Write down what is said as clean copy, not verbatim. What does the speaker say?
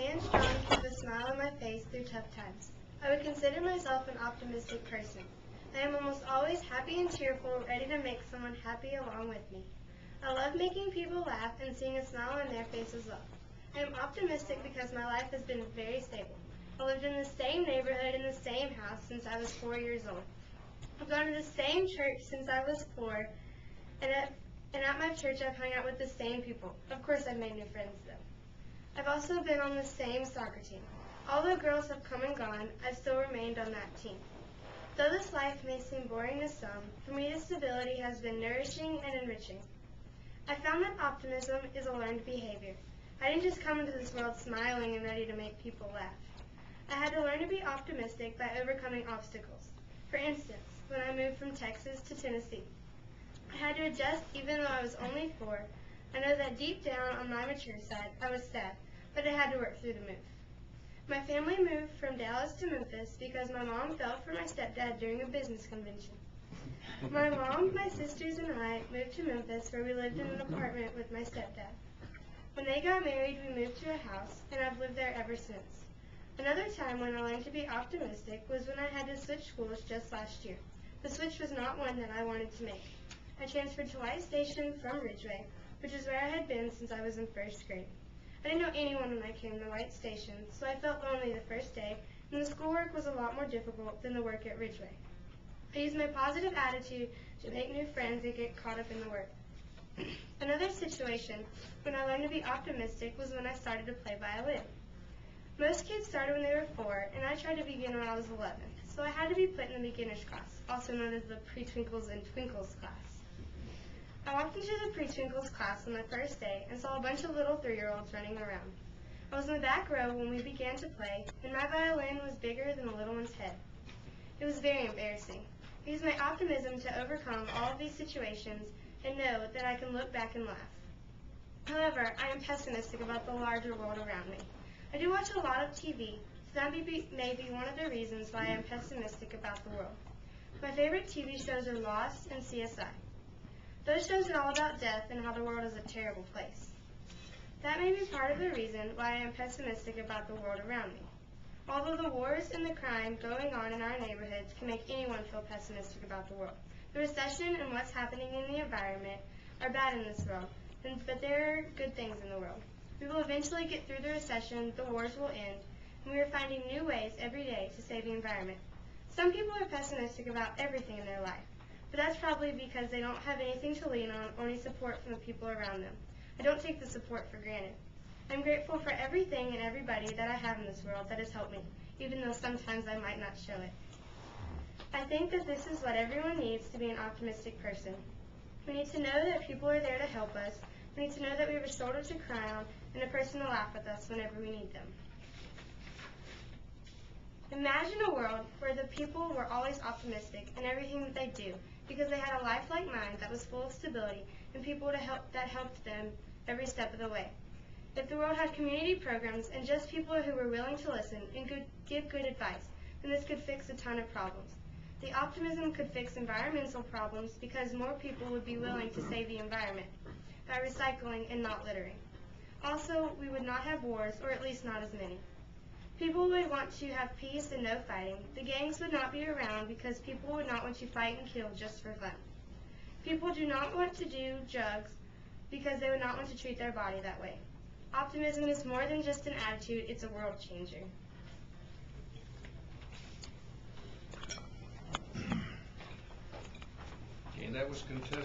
stand strong and keep a smile on my face through tough times. I would consider myself an optimistic person. I am almost always happy and cheerful, ready to make someone happy along with me. I love making people laugh and seeing a smile on their face as well. I am optimistic because my life has been very stable. I lived in the same neighborhood in the same house since I was 4 years old. I've gone to the same church since I was 4, and at my church I've hung out with the same people. Of course I've made new friends though. I've also been on the same soccer team. Although girls have come and gone, I've still remained on that team. Though this life may seem boring to some, for me this stability has been nourishing and enriching. I found that optimism is a learned behavior. I didn't just come into this world smiling and ready to make people laugh. I had to learn to be optimistic by overcoming obstacles. For instance, when I moved from Texas to Tennessee, I had to adjust even though I was only 4. I know that deep down on my mature side, I was sad, but I had to work through the move. My family moved from Dallas to Memphis because my mom fell for my stepdad during a business convention. My mom, my sisters, and I moved to Memphis where we lived in an apartment with my stepdad. When they got married, we moved to a house, and I've lived there ever since. Another time when I learned to be optimistic was when I had to switch schools just last year. The switch was not one that I wanted to make. I transferred to White Station from Ridgeway, which is where I had been since I was in 1st grade. I didn't know anyone when I came to White Station, so I felt lonely the first day, and the schoolwork was a lot more difficult than the work at Ridgeway. I used my positive attitude to make new friends and get caught up in the work. Another situation when I learned to be optimistic was when I started to play violin. Most kids started when they were 4, and I tried to begin when I was 11, so I had to be put in the beginner's class, also known as the pre-twinkles and twinkles class. I walked into the pre-twinkles class on my first day and saw a bunch of little 3-year-olds running around. I was in the back row when we began to play, and my violin was bigger than the little one's head. It was very embarrassing. I used my optimism to overcome all of these situations and know that I can look back and laugh. However, I am pessimistic about the larger world around me. I do watch a lot of TV, so that may be one of the reasons why I am pessimistic about the world. My favorite TV shows are Lost and CSI. Those shows are all about death and how the world is a terrible place. That may be part of the reason why I am pessimistic about the world around me. Although the wars and the crime going on in our neighborhoods can make anyone feel pessimistic about the world, the recession and what's happening in the environment are bad in this world, but there are good things in the world. We will eventually get through the recession, the wars will end, and we are finding new ways every day to save the environment. Some people are pessimistic about everything in their life, but that's probably because they don't have anything to lean on or any support from the people around them. I don't take the support for granted. I'm grateful for everything and everybody that I have in this world that has helped me, even though sometimes I might not show it. I think that this is what everyone needs to be an optimistic person. We need to know that people are there to help us. We need to know that we have a shoulder to cry on and a person to laugh with us whenever we need them. Imagine a world where the people were always optimistic in everything that they do because they had a life like mine that was full of stability and people that helped them every step of the way. If the world had community programs and just people who were willing to listen and could give good advice, then this could fix a ton of problems. The optimism could fix environmental problems because more people would be willing to save the environment by recycling and not littering. Also, we would not have wars, or at least not as many. People would want to have peace and no fighting. The gangs would not be around because people would not want to fight and kill just for fun. People do not want to do drugs because they would not want to treat their body that way. Optimism is more than just an attitude, it's a world changer. Okay, that was contested.